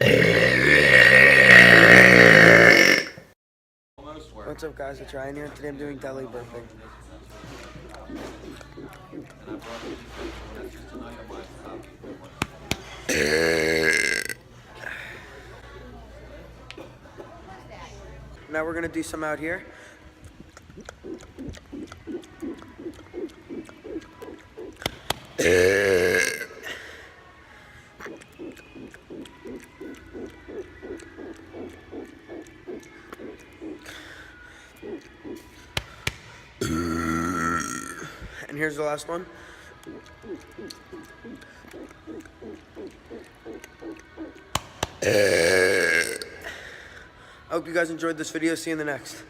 What's up guys, it's Ryan here, and today I'm doing deli burping. Now we're going to do some out here. And here's the last one. I hope you guys enjoyed this video. See you in the next.